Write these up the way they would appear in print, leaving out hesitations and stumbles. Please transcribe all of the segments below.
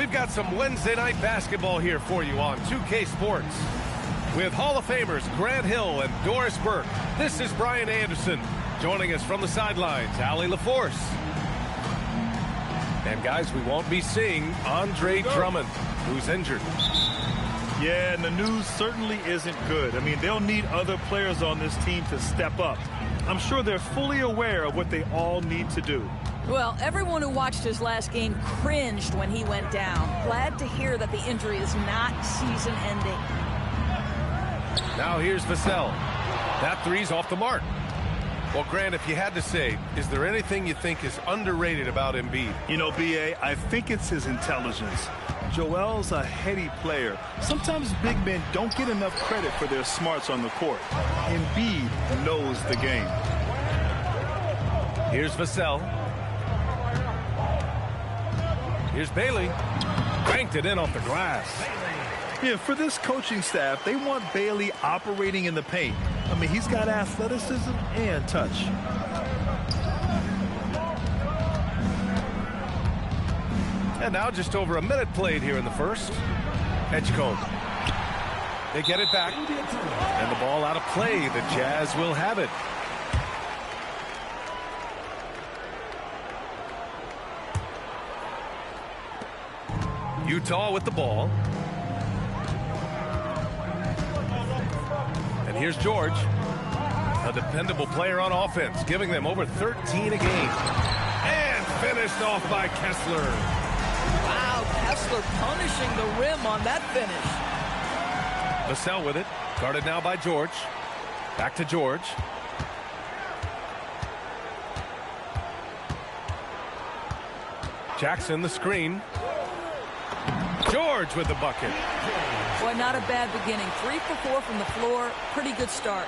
We've got some Wednesday night basketball here for you on 2K Sports. With Hall of Famers Grant Hill and Doris Burke, this is Brian Anderson. Joining us from the sidelines, Allie LaForce. And guys, we won't be seeing Andre Drummond, who's injured. Yeah, and the news certainly isn't good. I mean, they'll need other players on this team to step up. I'm sure they're fully aware of what they all need to do. Well, everyone who watched his last game cringed when he went down. Glad to hear that the injury is not season-ending. Now here's Vassell. That three's off the mark. Well, Grant, if you had to say, is there anything you think is underrated about Embiid? You know, B.A., I think it's his intelligence. Joel's a heady player. Sometimes big men don't get enough credit for their smarts on the court. Embiid knows the game. Here's Vassell. Here's Bailey. Banked it in off the glass. Yeah, for this coaching staff, they want Bailey operating in the paint. I mean, he's got athleticism and touch. And now just over a minute played here in the first. Edgecombe. They get it back. And the ball out of play. The Jazz will have it. Utah with the ball. And here's George. A dependable player on offense, giving them over 13 a game. And finished off by Kessler. Wow, Kessler punishing the rim on that finish. Vassell with it. Guarded now by George. Back to George. Jackson the screen. George with the bucket. Boy, not a bad beginning. 3 for 4 from the floor. Pretty good start.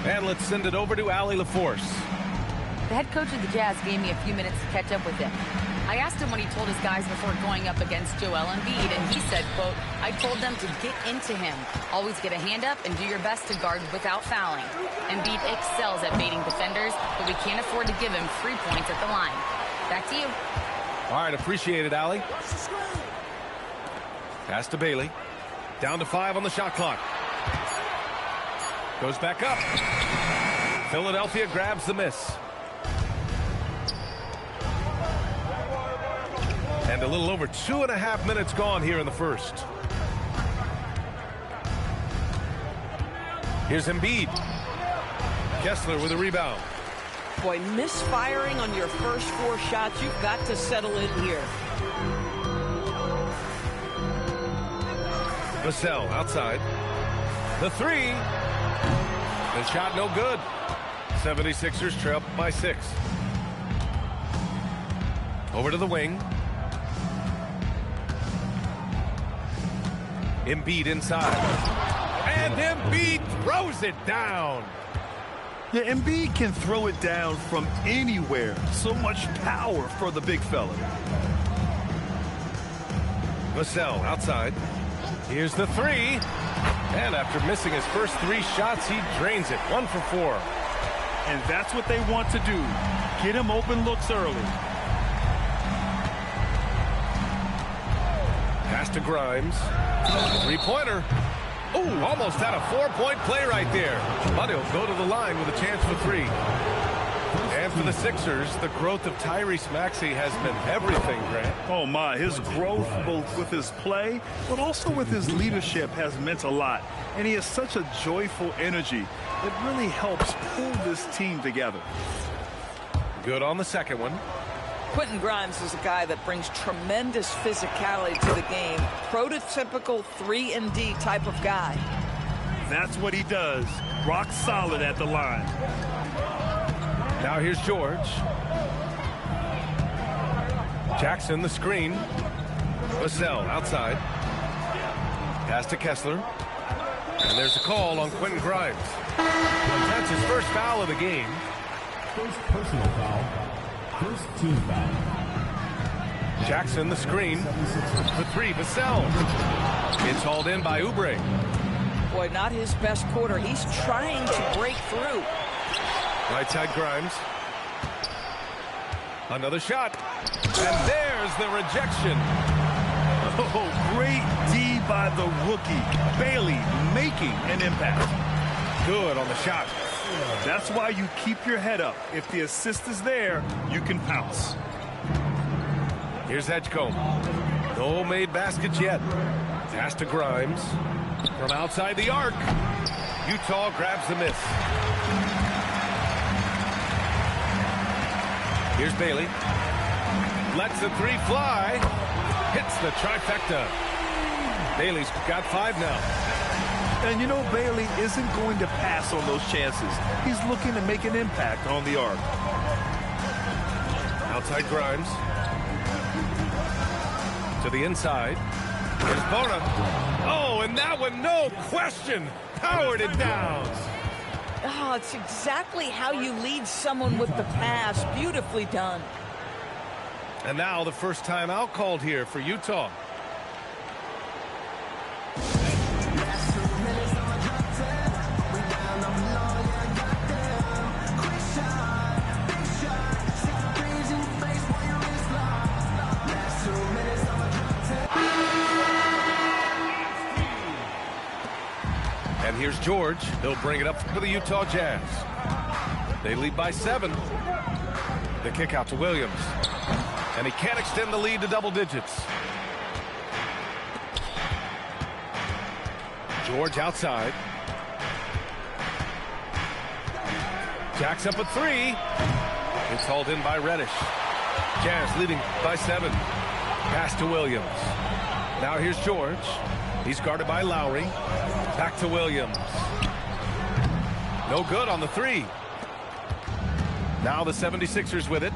And let's send it over to Allie LaForce. The head coach of the Jazz gave me a few minutes to catch up with him. I asked him what he told his guys before going up against Joel Embiid, and he said, quote, I told them to get into him. Always get a hand up and do your best to guard without fouling. Embiid excels at baiting defenders, but we can't afford to give him 3 points at the line. Back to you. All right, appreciate it, Allie. Pass to Bailey. Down to 5 on the shot clock. Goes back up. Philadelphia grabs the miss. And a little over 2.5 minutes gone here in the first. Here's Embiid. Kessler with a rebound. Boy, misfiring on your first 4 shots, you've got to settle in here. Vassell outside. The three. The shot no good. 76ers trail by 6. Over to the wing. Embiid inside. And Embiid throws it down. Yeah, Embiid can throw it down from anywhere. So much power for the big fella. Vassell outside. Here's the three. And after missing his first 3 shots, he drains it. 1 for 4. And that's what they want to do. Get him open looks early. Pass to Grimes. 3-pointer. Ooh, almost had a 4-point play right there. But he'll go to the line with a chance for 3. And for the Sixers, the growth of Tyrese Maxey has been everything, Grant. Oh, my. His growth, both with his play, but also with his leadership, has meant a lot. And he has such a joyful energy. It really helps pull this team together. Good on the second one. Quentin Grimes is a guy that brings tremendous physicality to the game. Prototypical 3-and-D type of guy. That's what he does. Rock solid at the line. Now here's George. Jackson the screen. Vassell outside. Pass to Kessler. And there's a call on Quentin Grimes. That's his first foul of the game. First personal foul. First team foul. Jackson the screen. The 3, Vassell. It's hauled in by Oubre. Boy, not his best quarter. He's trying to break through. Right side Grimes. Another shot. And there's the rejection. Oh, great D by the rookie. Bailey making an impact. Good on the shot. That's why you keep your head up. If the assist is there, you can pounce. Here's Edgecombe. No made baskets yet. Pass to Grimes. From outside the arc. Utah grabs the miss. Here's Bailey. Lets the three fly. Hits the trifecta. Bailey's got 5 now. And you know Bailey isn't going to pass on those chances. He's looking to make an impact on the arc. Outside Grimes. To the inside. Here's Bona. Oh, and that one, no question, powered it down. Oh, it's exactly how you lead someone with the pass. Beautifully done. And now the first timeout called here for Utah. And here's George. He'll bring it up for the Utah Jazz. They lead by 7. The kick out to Williams. And he can't extend the lead to double digits. George outside. Jacks up a 3. It's hauled in by Reddish. Jazz leading by 7. Pass to Williams. Now here's George. He's guarded by Lowry. Back to Williams. No good on the 3. Now the 76ers with it.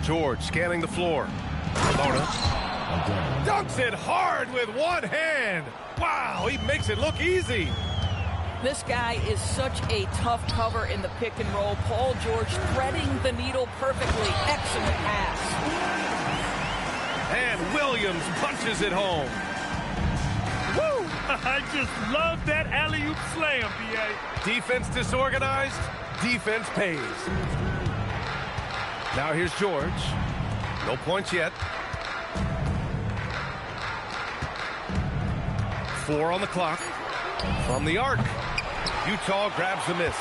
George scanning the floor. Bona dunks it hard with one hand. Wow, he makes it look easy. This guy is such a tough cover in the pick and roll. Paul George threading the needle perfectly. Excellent pass. And Williams punches it home. Woo! I just love that alley-oop slam, B.A. Defense disorganized, defense pays. Now here's George. No points yet. 4 on the clock. From the arc. Utah grabs the miss.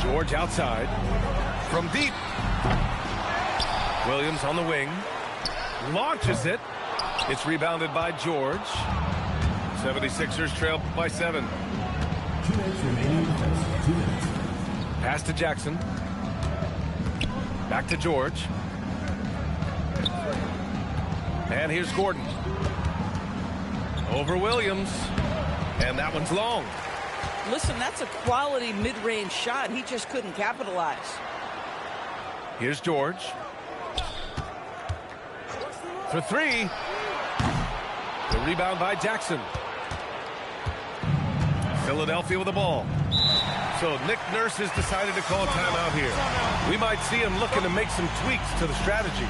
George outside. From deep. Williams on the wing. Launches it. It's rebounded by George. 76ers trail by 7. 2 minutes remaining. 2 minutes. Pass to Jackson. Back to George. And here's Gordon. Over Williams. And that one's long. Listen, that's a quality mid-range shot. He just couldn't capitalize. Here's George. For 3. The rebound by Jackson. Philadelphia with the ball. So Nick Nurse has decided to call a timeout here. We might see him looking to make some tweaks to the strategy.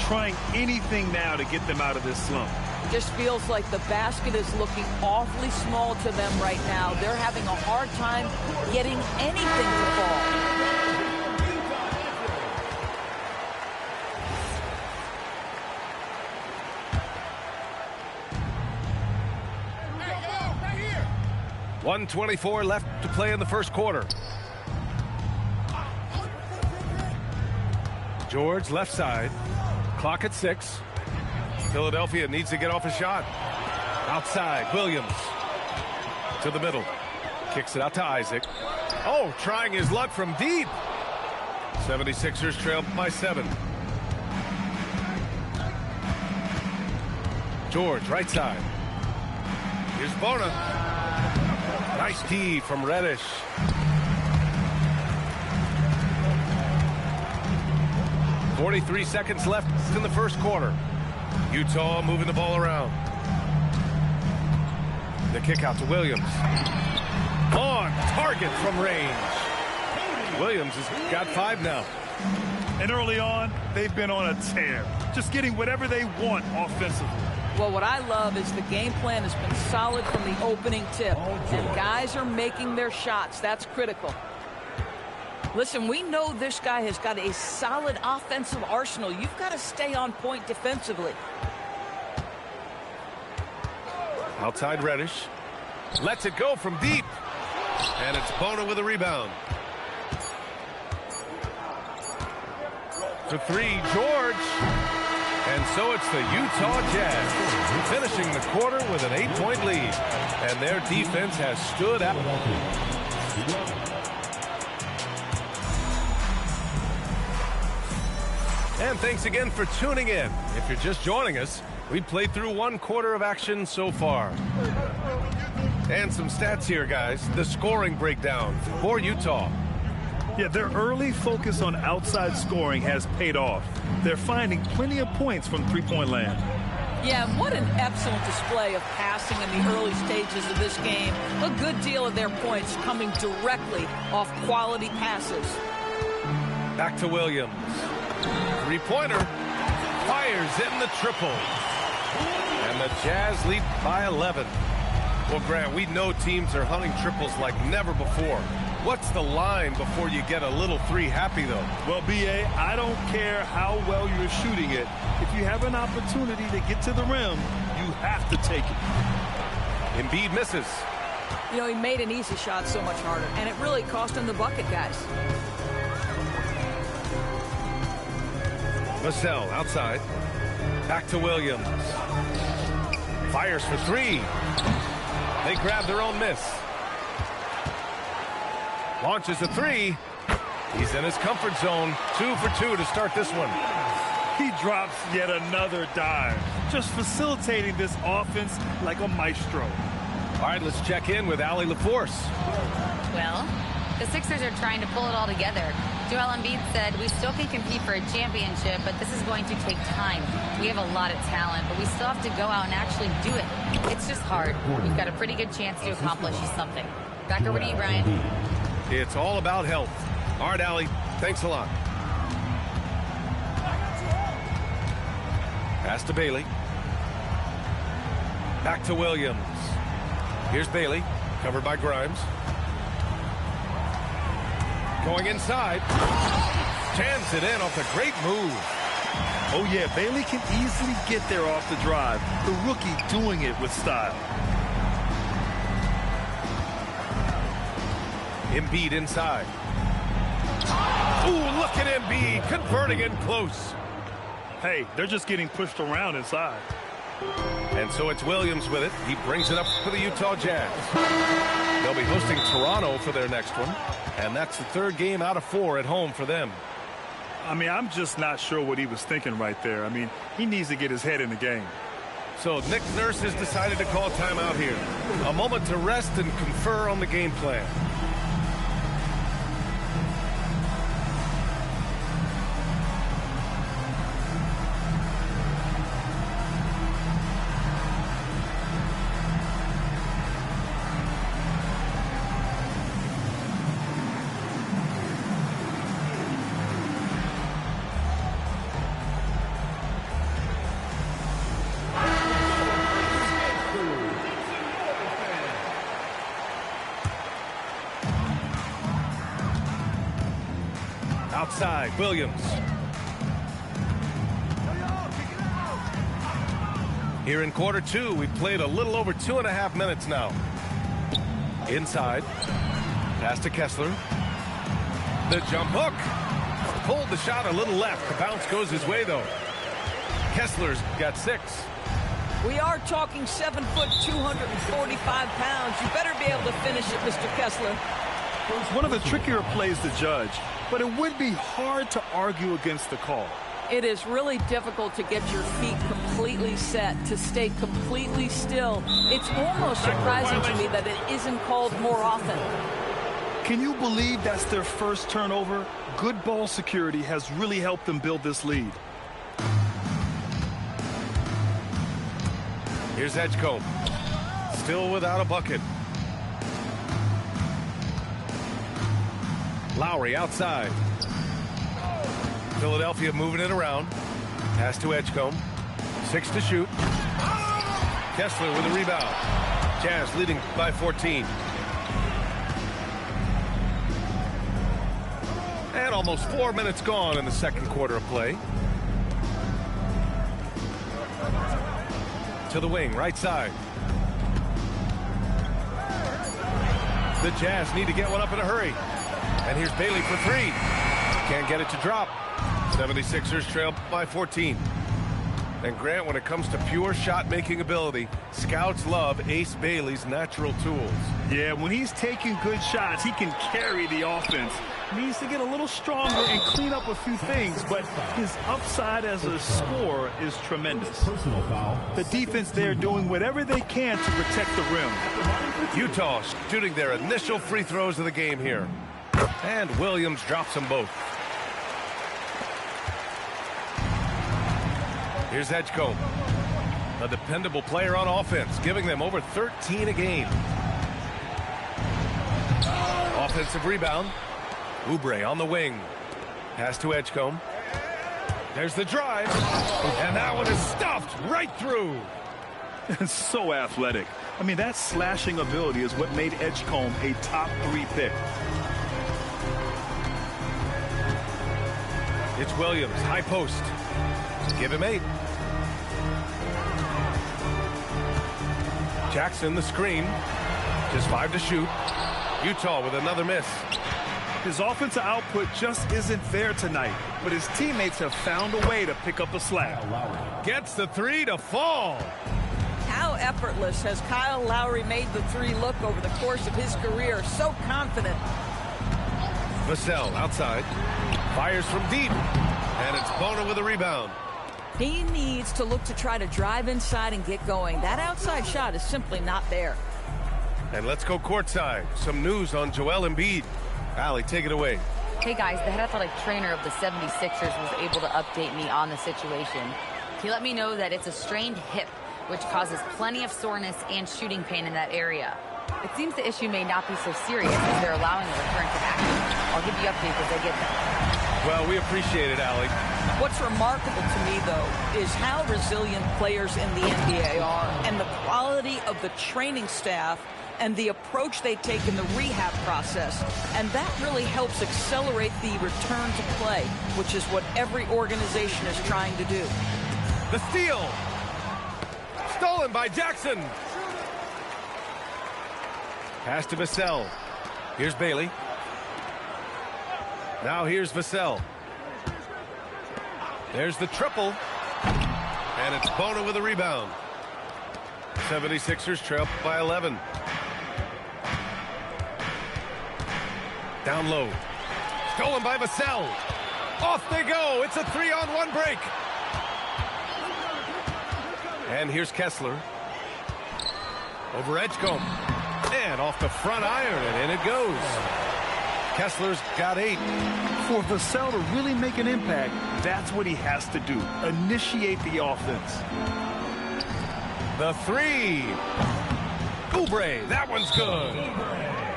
Trying anything now to get them out of this slump. Just feels like the basket is looking awfully small to them right now. They're having a hard time getting anything to fall. .124 left to play in the first quarter. George left side. Clock at 6. Philadelphia needs to get off a shot. Outside, Williams. To the middle. Kicks it out to Isaac. Oh, trying his luck from deep. 76ers trail by 7. George, right side. Here's Bona. Nice D from Reddish. .43 seconds left in the first quarter. Utah moving the ball around. The kick out to Williams. On target from range. Williams has got 5 now. And early on, they've been on a tear. Just getting whatever they want offensively. Well, what I love is the game plan has been solid from the opening tip. And guys are making their shots. That's critical. Listen, we know this guy has got a solid offensive arsenal. You've got to stay on point defensively. Outside Reddish. Lets it go from deep. And it's Bona with a rebound. To three, George. And so it's the Utah Jazz finishing the quarter with an 8-point lead. And their defense has stood out. And thanks again for tuning in. If you're just joining us, we played through 1 quarter of action so far. And some stats here, guys. The scoring breakdown for Utah. Yeah, their early focus on outside scoring has paid off. They're finding plenty of points from three-point land. Yeah, and what an excellent display of passing in the early stages of this game. A good deal of their points coming directly off quality passes. Back to Williams. Three-pointer. Fires in the triple. And the Jazz lead by 11. Well, Grant, we know teams are hunting triples like never before. What's the line before you get a little three happy, though? Well, B.A., I don't care how well you're shooting it. If you have an opportunity to get to the rim, you have to take it. Embiid misses. You know, he made an easy shot so much harder, and it really cost him the bucket, guys. Vassell outside. Back to Williams. Fires for three. They grab their own miss. Launches a three. He's in his comfort zone. 2 for 2 to start this one. He drops yet another dive, just facilitating this offense like a maestro. All right, let's check in with Allie LaForce. Well, the Sixers are trying to pull it all together. Joel Embiid said, we still can compete for a championship, but this is going to take time. We have a lot of talent, but we still have to go out and actually do it. It's just hard. We've got a pretty good chance to accomplish something. Back over to you, Brian. It's all about health. All right, Allie, thanks a lot. Pass to Bailey. Back to Williams. Here's Bailey, covered by Grimes. Going inside. Jams it in off a great move. Oh, yeah, Bailey can easily get there off the drive. The rookie doing it with style. Embiid inside. Ooh, look at Embiid converting in close. Hey, they're just getting pushed around inside. And so it's Williams with it. He brings it up for the Utah Jazz. They'll be hosting Toronto for their next one. And that's the 3rd game out of 4 at home for them. I mean, I'm just not sure what he was thinking right there. I mean, he needs to get his head in the game. So Nick Nurse has decided to call timeout here. A moment to rest and confer on the game plan. Outside, Williams. Here in quarter 2, we've played a little over 2.5 minutes now. Inside. Pass to Kessler. The jump hook. Pulled the shot a little left. The bounce goes his way, though. Kessler's got 6. We are talking 7 foot, 245 pounds. You better be able to finish it, Mr. Kessler. It's one of the trickier plays to judge, but it would be hard to argue against the call. It is really difficult to get your feet completely set, to stay completely still. It's almost surprising to me that it isn't called more often. Can you believe that's their first turnover? Good ball security has really helped them build this lead. Here's Edgecombe. Still without a bucket. Lowry outside. Philadelphia moving it around. Pass to Edgecombe. 6 to shoot. Kessler with a rebound. Jazz leading by 14. And almost 4 minutes gone in the second quarter of play. To the wing, right side. The Jazz need to get one up in a hurry. And here's Bailey for three. Can't get it to drop. 76ers trail by 14. And Grant, when it comes to pure shot-making ability, scouts love Ace Bailey's natural tools. Yeah, when he's taking good shots, he can carry the offense. Needs to get a little stronger and clean up a few things, but his upside as a scorer is tremendous. Personal foul. The defense there doing whatever they can to protect the rim. Utah shooting their initial free throws of the game here. And Williams drops them both. Here's Edgecombe, a dependable player on offense, giving them over 13 a game. Offensive rebound. Oubre on the wing. Pass to Edgecombe. There's the drive. And that one is stuffed right through. So athletic. I mean, that slashing ability is what made Edgecombe a top 3 pick. It's Williams, high post. Give him 8. Jackson, the screen. Just 5 to shoot. Utah with another miss. His offensive output just isn't there tonight, but his teammates have found a way to pick up the slack. Gets the 3 to fall. How effortless has Kyle Lowry made the 3 look over the course of his career? So confident. Vassell outside. Fires from deep. And it's Bona with a rebound. He needs to look to try to drive inside and get going. That outside shot is simply not there. And let's go courtside. Some news on Joel Embiid. Allie, take it away. Hey guys, the head athletic trainer of the 76ers was able to update me on the situation. He let me know that it's a strained hip, which causes plenty of soreness and shooting pain in that area. It seems the issue may not be so serious as they're allowing a return to action. I'll give you updates as I get them. Well, we appreciate it, Allie. What's remarkable to me, though, is how resilient players in the NBA are and the quality of the training staff and the approach they take in the rehab process. And that really helps accelerate the return to play, which is what every organization is trying to do. The steal. Stolen by Jackson. Pass to Vassell. Here's Bailey. Now here's Vassell. There's the triple. And it's Bona with a rebound. 76ers trail by 11. Down low. Stolen by Vassell. Off they go. It's a 3-on-1 break. And here's Kessler. Over Edgecombe. And off the front iron, and in it goes. Kessler's got 8. For Vassell to really make an impact, that's what he has to do. Initiate the offense. The 3. Oubre, that one's good.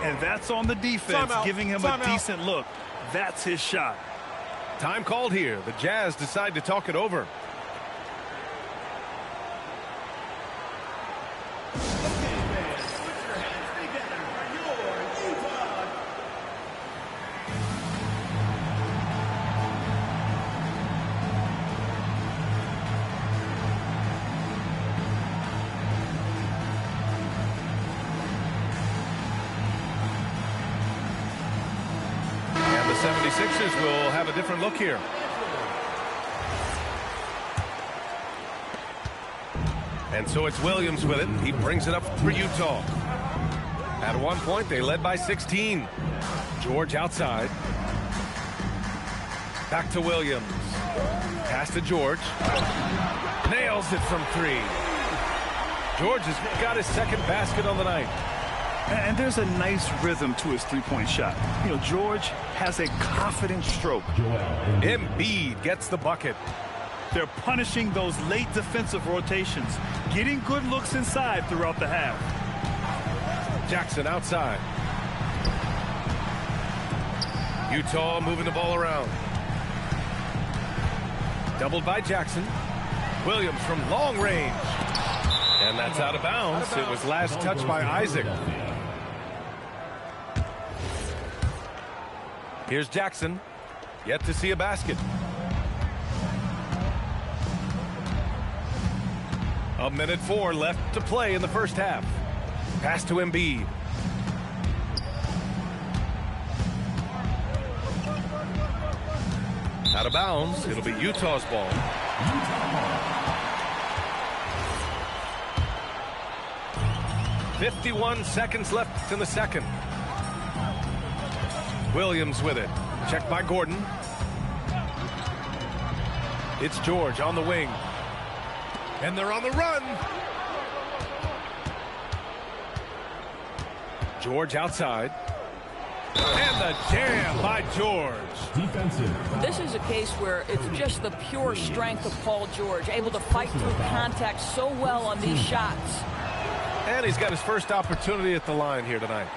And that's on the defense, giving him a decent look. That's his shot. Time called here. The Jazz decide to talk it over. The 76ers will have a different look here. And so it's Williams with it. He brings it up for Utah. At one point, they led by 16. George outside. Back to Williams. Pass to George. Nails it from 3. George has got his second basket on the night. And there's a nice rhythm to his three-point shot. You know, George has a confident stroke. Embiid gets the bucket. They're punishing those late defensive rotations, getting good looks inside throughout the half. Jackson outside. Utah moving the ball around. Doubled by Jackson. Williams from long range. And that's out of bounds. It was last touched by Isaac. Here's Jackson. Yet to see a basket. A minute 4 left to play in the first half. Pass to Embiid. Out of bounds. It'll be Utah's ball. 51 seconds left in the second. Williams with it. Checked by Gordon. It's George on the wing. And they're on the run. George outside. And the jam by George. Defensive. This is a case where it's just the pure strength of Paul George, able to fight through contact so well on these shots. And he's got his first opportunity at the line here tonight.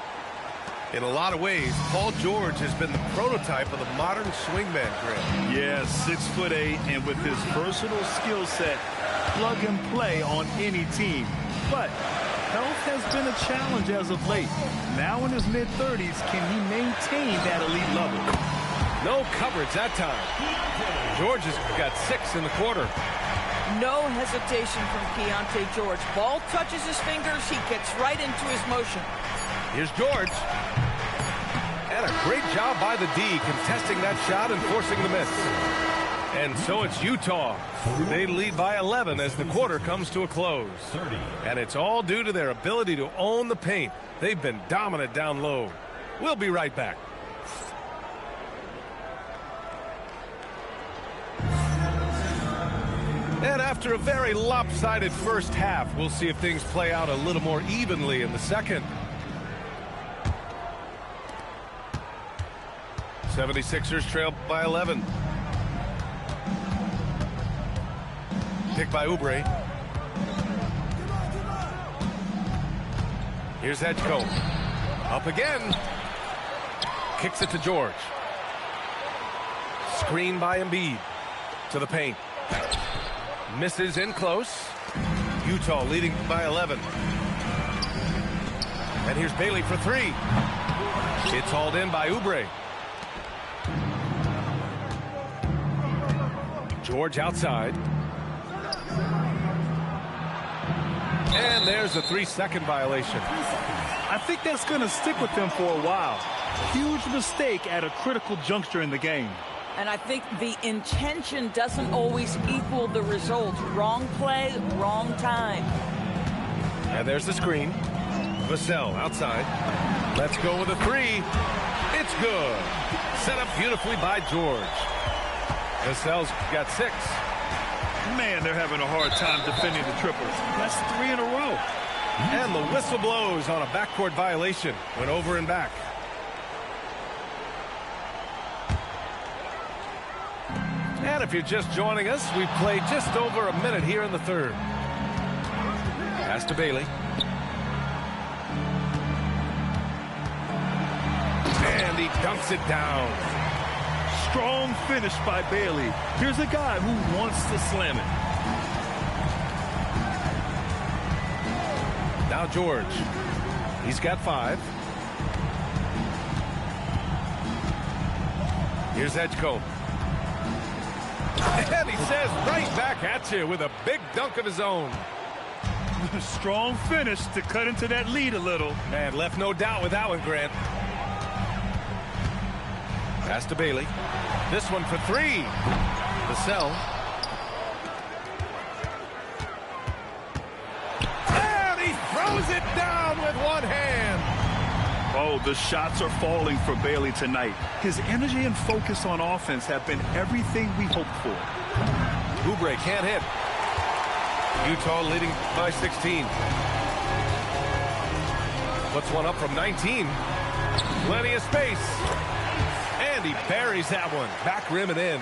In a lot of ways, Paul George has been the prototype of the modern swingman, Grant. Yeah, 6'8", and with his versatile skill set, plug and play on any team. But health has been a challenge as of late. Now in his mid-30s, can he maintain that elite level? No coverage that time. George has got 6 in the quarter. No hesitation from Keontae George. Ball touches his fingers, he gets right into his motion. Here's George. And a great job by the D contesting that shot and forcing the miss. And so it's Utah. They lead by 11 as the quarter comes to a close. And it's all due to their ability to own the paint. They've been dominant down low. We'll be right back. And after a very lopsided first half, we'll see if things play out a little more evenly in the second. 76ers trail by 11. Pick by Oubre. Here's Edgecombe. Up again. Kicks it to George. Screen by Embiid. To the paint. Misses in close. Utah leading by 11. And here's Bailey for 3. It's hauled in by Oubre. George outside. And there's a 3-second violation. I think that's going to stick with them for a while. Huge mistake at a critical juncture in the game. And I think the intention doesn't always equal the result. Wrong play, wrong time. And there's the screen. Vassell outside. Let's go with a 3. It's good. Set up beautifully by George. Vassell's got 6. Man, they're having a hard time defending the triples. That's 3 in a row. And the whistle blows on a backcourt violation. Went over and back. And if you're just joining us, we've played just over a minute here in the third. Pass to Bailey. And he dunks it down. Strong finish by Bailey. Here's a guy who wants to slam it. Now George. He's got 5. Here's Edgecombe. And he says right back at you with a big dunk of his own. Strong finish to cut into that lead a little. Man, left no doubt with that one, Grant. Pass to Bailey. This one for 3. Vassell. And he throws it down with one hand. Oh, the shots are falling for Bailey tonight. His energy and focus on offense have been everything we hoped for. Oubre can't hit. Utah leading by 16. Puts one up from 19. Plenty of space. And he buries that one. Back rim and in.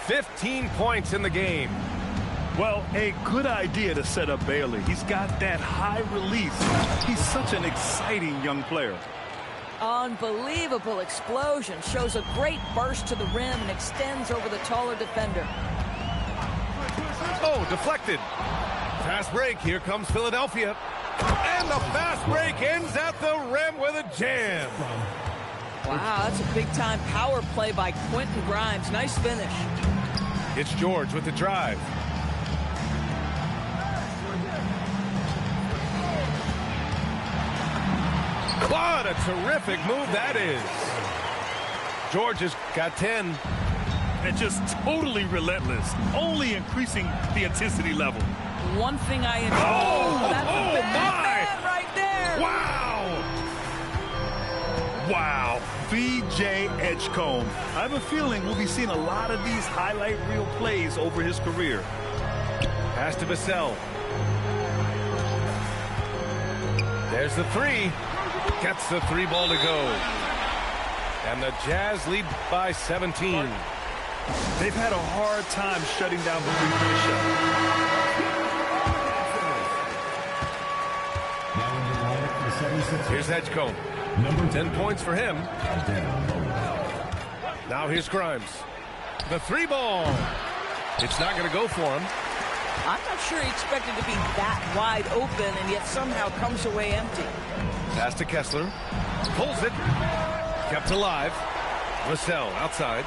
15 points in the game. Well, a good idea to set up Bailey. He's got that high release. He's such an exciting young player. Unbelievable explosion. Shows a great burst to the rim and extends over the taller defender. Oh, deflected. Fast break. Here comes Philadelphia. And the fast break ends at the rim with a jam. Wow, that's a big-time power play by Quentin Grimes. Nice finish. It's George with the drive. What a terrific move that is. George has got 10. And just totally relentless, only increasing the intensity level. One thing I enjoy. That's a bad man right there. Wow. Wow. B.J. Edgecombe. I have a feeling we'll be seeing a lot of these highlight reel plays over his career. Pass to Vassell. There's the three. Gets the three ball to go. And the Jazz lead by 17. They've had a hard time shutting down the three-point shot. Here's Edgecombe. 10 points for him. Now here's Grimes. The three ball. It's not going to go for him. I'm not sure he expected to be that wide open and yet somehow comes away empty. Pass to Kessler. Pulls it. Kept alive. Vassell outside.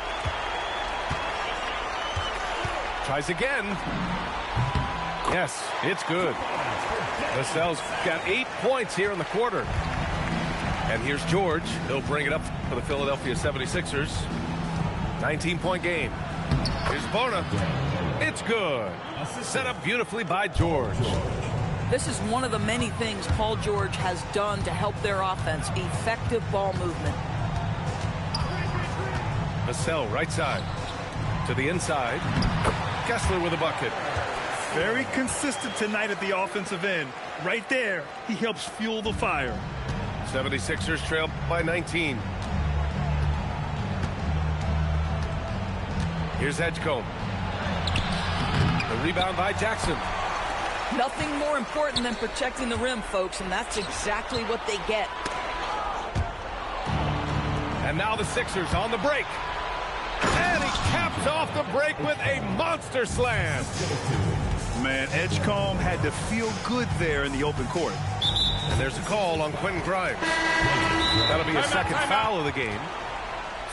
Tries again. Yes, it's good. Vassell's got 8 points here in the quarter. And here's George. He'll bring it up for the Philadelphia 76ers. 19-point game. Here's Bona. It's good. Set up beautifully by George. This is one of the many things Paul George has done to help their offense. Effective ball movement. Vassell right side. To the inside. Kessler with a bucket. Very consistent tonight at the offensive end. Right there, he helps fuel the fire. 76ers trail by 19. Here's Edgecombe. The rebound by Jackson. Nothing more important than protecting the rim, folks, and that's exactly what they get. And now the Sixers on the break. And he caps off the break with a monster slam. Man, Edgecombe had to feel good there in the open court. And there's a call on Quentin Grimes. That'll be a second foul of the game.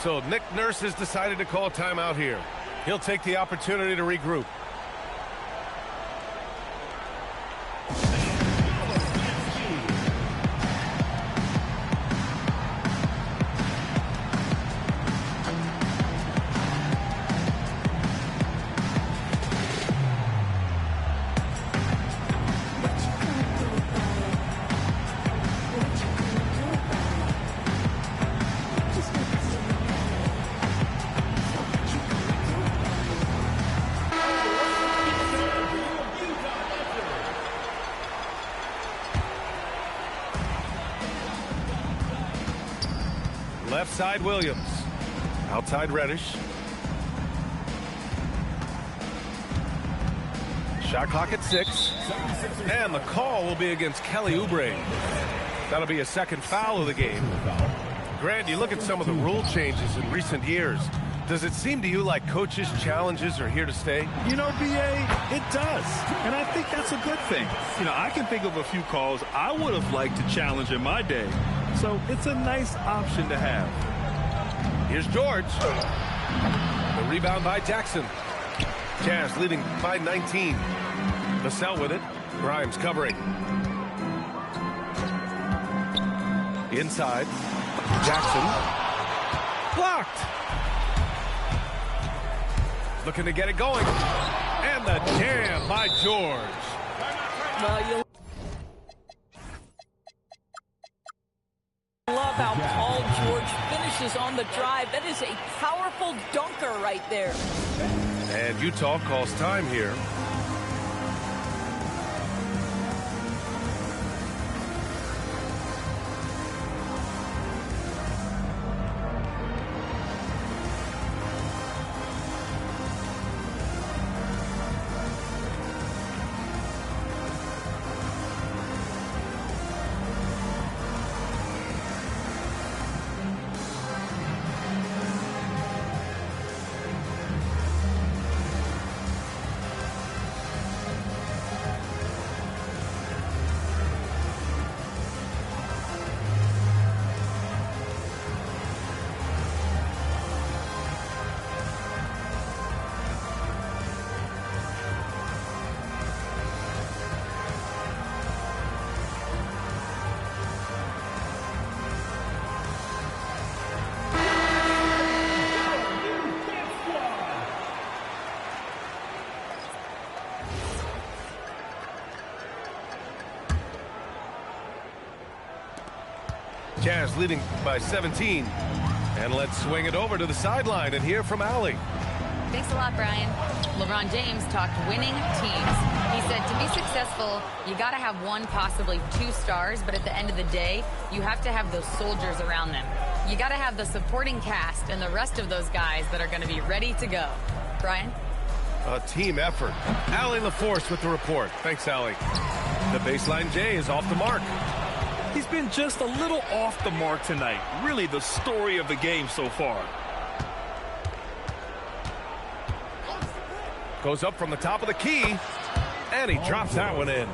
So Nick Nurse has decided to call timeout here. He'll take the opportunity to regroup. Left side Williams. Outside Reddish. Shot clock at 6. And the call will be against Kelly Oubre. That'll be a second foul of the game. Grant, you look at some of the rule changes in recent years. Does it seem to you like coaches' challenges are here to stay? You know, B.A., it does. And I think that's a good thing. You know, I can think of a few calls I would have liked to challenge in my day. So it's a nice option to have. Here's George. The rebound by Jackson. Jazz leading by 19. Vassell with it. Grimes covering. Inside. Jackson. Blocked. Looking to get it going. And the jam by George. Well, you love how Paul George finishes on the drive. That is a powerful dunker right there. And Utah calls time here. Jazz leading by 17. And let's swing it over to the sideline and hear from Allie. Thanks a lot, Brian. LeBron James talked winning teams. He said to be successful, you got to have one, possibly two stars, but at the end of the day, you have to have those soldiers around them. You got to have the supporting cast and the rest of those guys that are going to be ready to go. Brian? A team effort. Allie LaForce with the report. Thanks, Allie. The baseline J is off the mark. He's been just a little off the mark tonight. Really the story of the game so far. Goes up from the top of the key, and he drops that one in.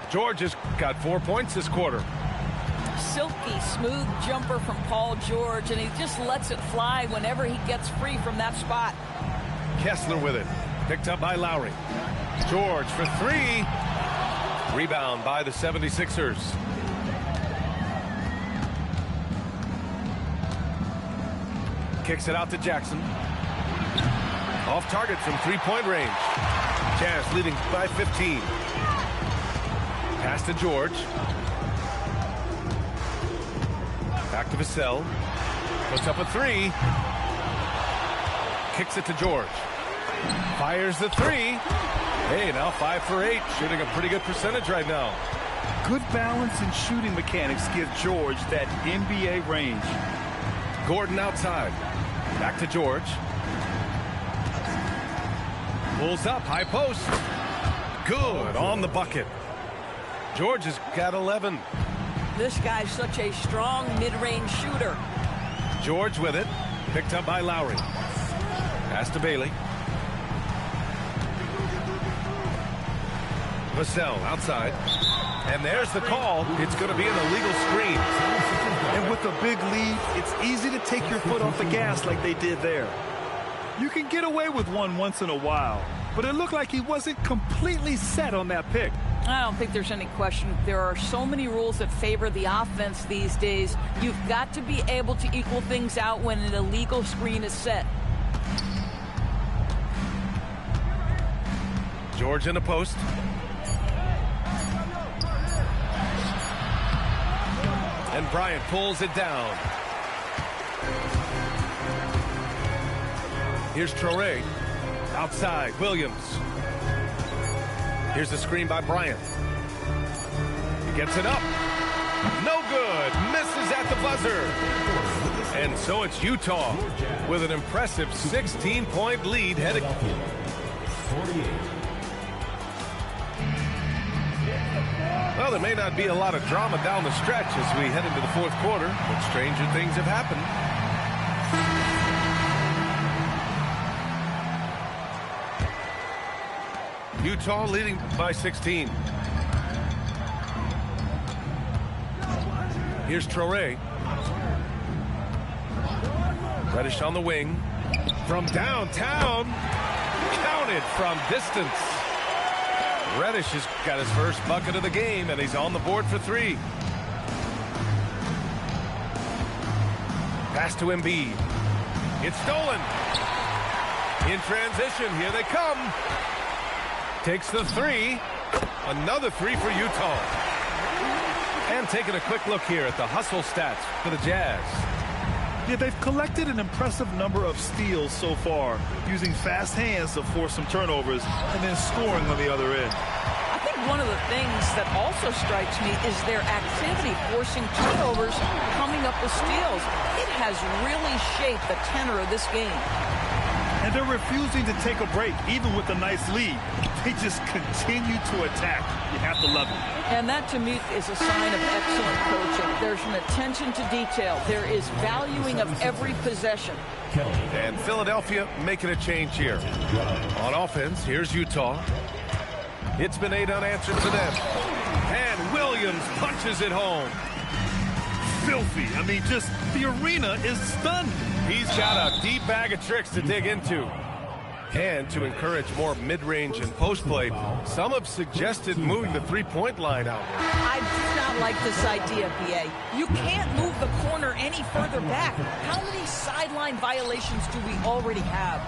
George has got 4 points this quarter. Silky, smooth jumper from Paul George, and he just lets it fly whenever he gets free from that spot. Kessler with it. Picked up by Lowry. George for three. Rebound by the 76ers. Kicks it out to Jackson. Off target from three-point range. Jazz leading by 15. Pass to George. Back to Vassell. Puts up a three. Kicks it to George. Fires the three. Hey, now 5 for 8. Shooting a pretty good percentage right now. Good balance and shooting mechanics give George that NBA range. Gordon outside. Back to George. Pulls up, high post. Good on the bucket. George has got 11. This guy's such a strong mid-range shooter. George with it. Picked up by Lowry. Pass to Bailey. Vassell outside. And there's the call. It's going to be an illegal screen. And with a big lead, it's easy to take your foot off the gas like they did there. You can get away with one once in a while, but it looked like he wasn't completely set on that pick. I don't think there's any question. There are so many rules that favor the offense these days. You've got to be able to equal things out when an illegal screen is set. George in the post. And Bryant pulls it down. Here's Traore. Outside, Williams. Here's the screen by Bryant. He gets it up. No good. Misses at the buzzer. And so it's Utah with an impressive 16-point lead heading. Well, there may not be a lot of drama down the stretch as we head into the fourth quarter, but stranger things have happened. Utah leading by 16. Here's Traore. Reddish on the wing. From downtown. Counted from distance. Reddish has got his first bucket of the game, and he's on the board for three. Pass to Embiid. It's stolen. In transition, here they come. Takes the three. Another three for Utah. And taking a quick look here at the hustle stats for the Jazz. Yeah, they've collected an impressive number of steals so far, using fast hands to force some turnovers and then scoring on the other end. I think one of the things that also strikes me is their activity forcing turnovers, coming up with steals. It has really shaped the tenor of this game. And they're refusing to take a break, even with a nice lead. They just continue to attack. You have to love it. And that, to me, is a sign of excellent coaching. There's an attention to detail. There is valuing of every possession. And Philadelphia making a change here. On offense, here's Utah. It's been 8 unanswered for them. And Williams punches it home. Filthy. I mean, just the arena is stunned. He's got a deep bag of tricks to dig into. And to encourage more mid-range and post-play, some have suggested moving the three-point line out. I do not like this idea, B.A. You can't move the corner any further back. How many sideline violations do we already have?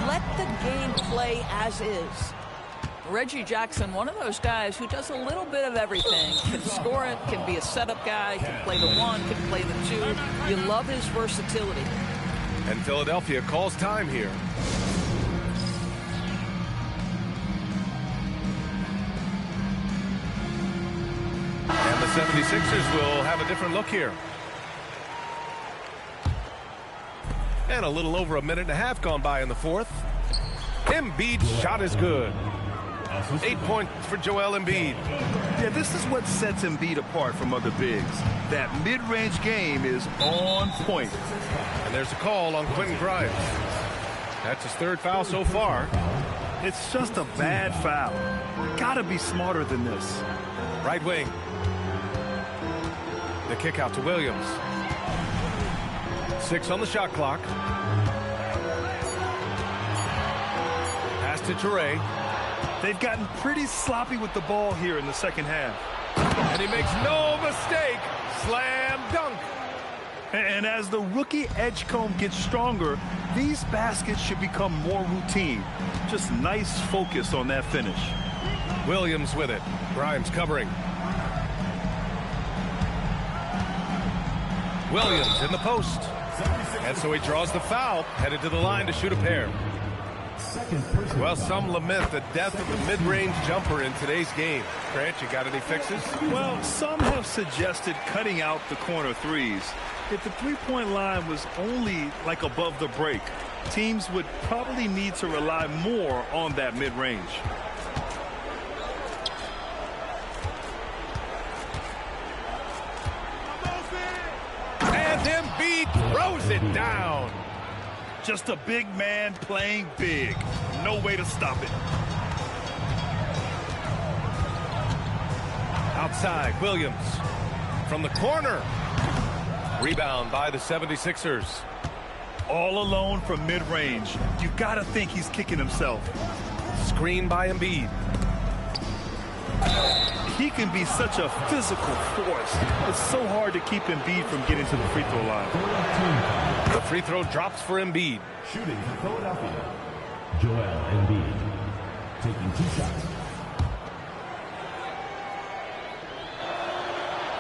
Let the game play as is. Reggie Jackson, one of those guys who does a little bit of everything. Can score it, can be a setup guy, can play the 1, can play the 2. You love his versatility. And Philadelphia calls time here. And the 76ers will have a different look here. And a little over a minute and a half gone by in the fourth. Embiid's shot is good. 8 points for Joel Embiid. Yeah, this is what sets Embiid apart from other bigs. That mid-range game is on point. And there's a call on Quentin Grimes. That's his 3rd foul so far. It's just a bad foul. Gotta be smarter than this. Right wing. The kick out to Williams. 6 on the shot clock. Pass to Toure. They've gotten pretty sloppy with the ball here in the second half. And he makes no mistake. Slam dunk. And as the rookie Edgecombe gets stronger, these baskets should become more routine. Just nice focus on that finish. Williams with it. Grimes covering. Williams in the post. And so he draws the foul, headed to the line to shoot a pair. Well, some lament the death of the mid-range jumper in today's game. Grant, you got any fixes? Well, some have suggested cutting out the corner threes. If the three-point line was only like above the break, teams would probably need to rely more on that mid-range. And Embiid throws it down. Just a big man playing big. No way to stop it. Outside, Williams. From the corner. Rebound by the 76ers. All alone from mid-range. You gotta think he's kicking himself. Screen by Embiid. He can be such a physical force. It's so hard to keep Embiid from getting to the free throw line. The free throw drops for Embiid. Shooting for Philadelphia, Joel Embiid. Taking 2 shots.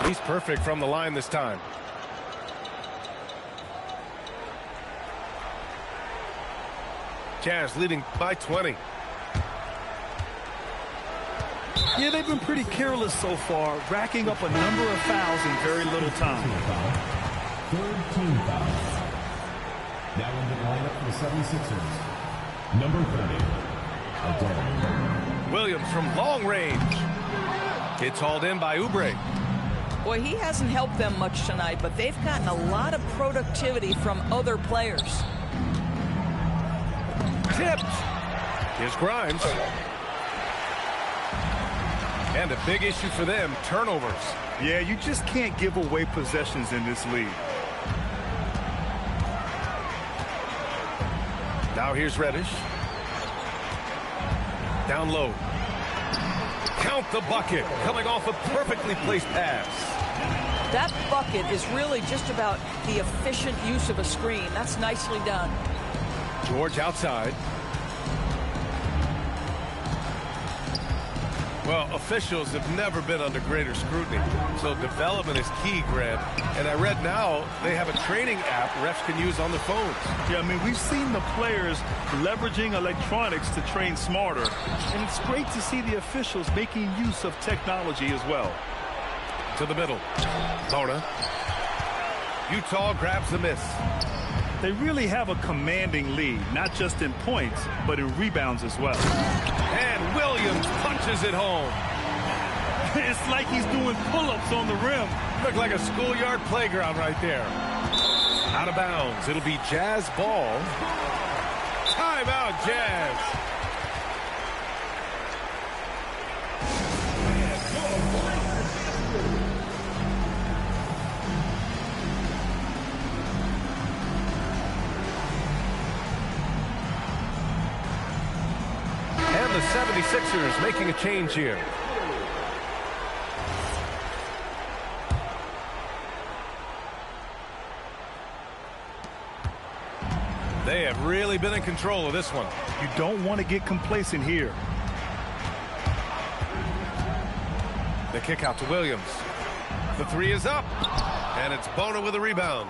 He's perfect from the line this time. Jazz leading by 20. Yeah, they've been pretty careless so far, racking up a number of fouls in very little time. 3rd team foul. Now in the lineup for the 76ers, number 30, Adele. Williams from long range. It's hauled in by Oubre. Boy, he hasn't helped them much tonight, but they've gotten a lot of productivity from other players. Tipped. Here's Grimes. And a big issue for them, turnovers. Yeah, you just can't give away possessions in this league. Now here's Reddish. Down low. Count the bucket. Coming off a perfectly placed pass. That bucket is really just about the efficient use of a screen. That's nicely done. George outside. Well, officials have never been under greater scrutiny, so development is key, Grant. And I read now they have a training app refs can use on their phones. Yeah, I mean, we've seen the players leveraging electronics to train smarter, and it's great to see the officials making use of technology as well. To the middle. Lona. Utah grabs the miss. They really have a commanding lead, not just in points, but in rebounds as well. And Williams punches it home. It's like he's doing pull-ups on the rim. Looked like a schoolyard playground right there. Out of bounds. It'll be Jazz ball. Timeout, Jazz. And the 76ers making a change here. They have really been in control of this one. You don't want to get complacent here. The kick out to Williams. The three is up, and it's Bona with a rebound.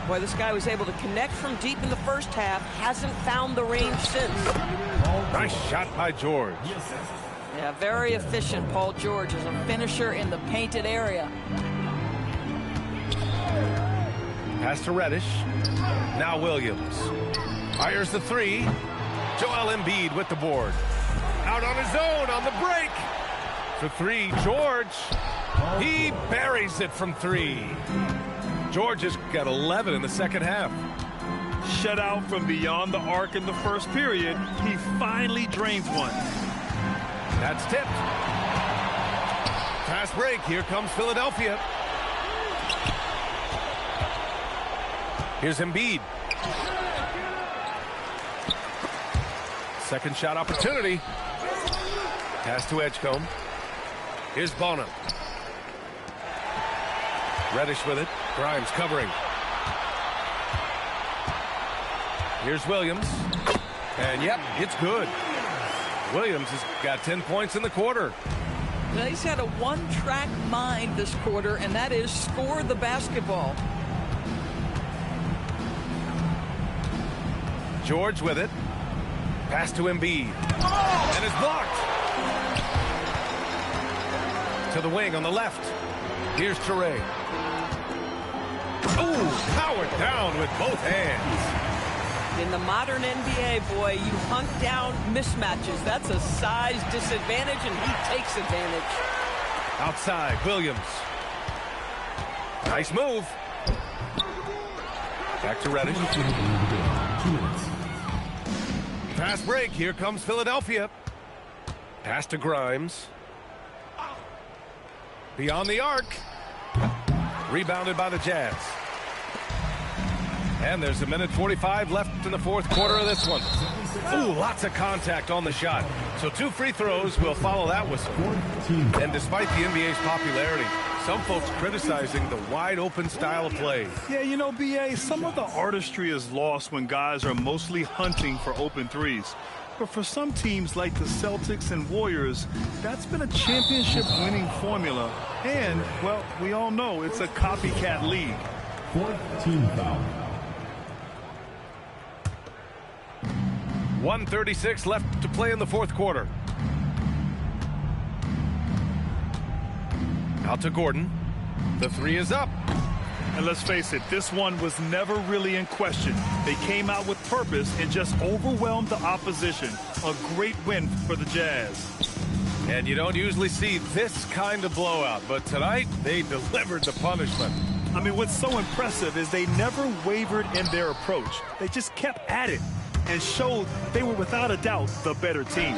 Boy, this guy was able to connect from deep in the first half. Hasn't found the range since. Nice shot by George. Yeah, very efficient. Paul George is a finisher in the painted area. Pass to Reddish. Now Williams. Fires the three. Joel Embiid with the board. Out on his own on the break. For three, George. He buries it from three. George has got 11 in the second half. Shut out from beyond the arc in the first period. He finally drains one. That's tipped. Fast break. Here comes Philadelphia. Here's Embiid. Second shot opportunity. Pass to Edgecombe. Here's Bona. Reddish with it. Grimes covering. Here's Williams. And yep, it's good. Williams has got 10 points in the quarter. Now, he's had a one-track mind this quarter, and that is score the basketball. George with it. Pass to Embiid. And it's blocked. To the wing on the left. Here's Toure. Oh, powered down with both hands. In the modern NBA, boy, you hunt down mismatches. That's a size disadvantage, and he takes advantage. Outside, Williams. Nice move. Back to Reddish. Fast break. Here comes Philadelphia. Pass to Grimes. Beyond the arc. Rebounded by the Jazz. And there's a minute 45 left in the fourth quarter of this one. Ooh, lots of contact on the shot. So 2 free throws will follow that whistle. And despite the NBA's popularity, some folks criticizing the wide open style of play. Yeah, you know, BA, some of the artistry is lost when guys are mostly hunting for open threes. But for some teams like the Celtics and Warriors, that's been a championship-winning formula. And, well, we all know it's a copycat league. 14 foul. 1:36 left to play in the fourth quarter. Out to Gordon. The three is up. And let's face it, this one was never really in question. They came out with purpose and just overwhelmed the opposition. A great win for the Jazz. And you don't usually see this kind of blowout, but tonight they delivered the punishment. I mean, what's so impressive is they never wavered in their approach. They just kept at it and showed they were without a doubt the better team.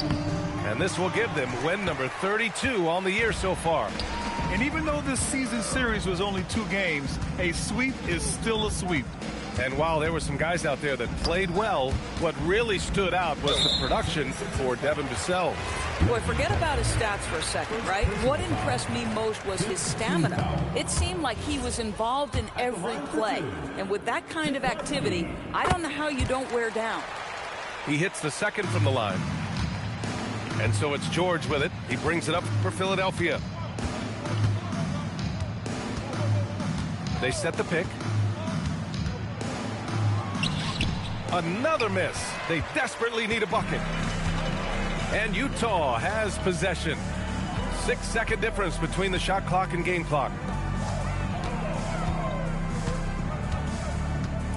And this will give them win number 32 on the year so far. And even though this season series was only 2 games, a sweep is still a sweep. And while there were some guys out there that played well, what really stood out was the production for Devin Vassell. Boy, forget about his stats for a second, right? What impressed me most was his stamina. It seemed like he was involved in every play. And with that kind of activity, I don't know how you don't wear down. He hits the second from the line. And so it's George with it. He brings it up for Philadelphia. They set the pick. Another miss. They desperately need a bucket. And Utah has possession. 6-second difference between the shot clock and game clock.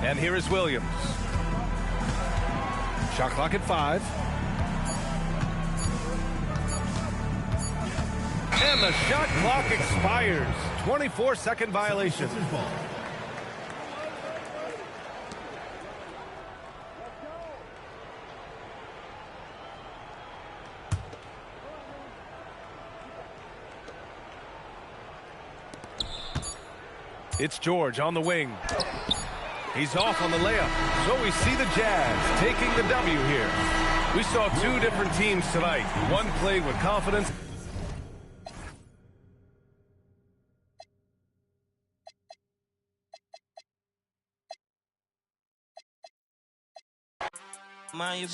And here is Williams. Shot clock at 5. And the shot clock expires. 24-second violation. It's George on the wing. He's off on the layup. So we see the Jazz taking the W here. We saw 2 different teams tonight. One played with confidence.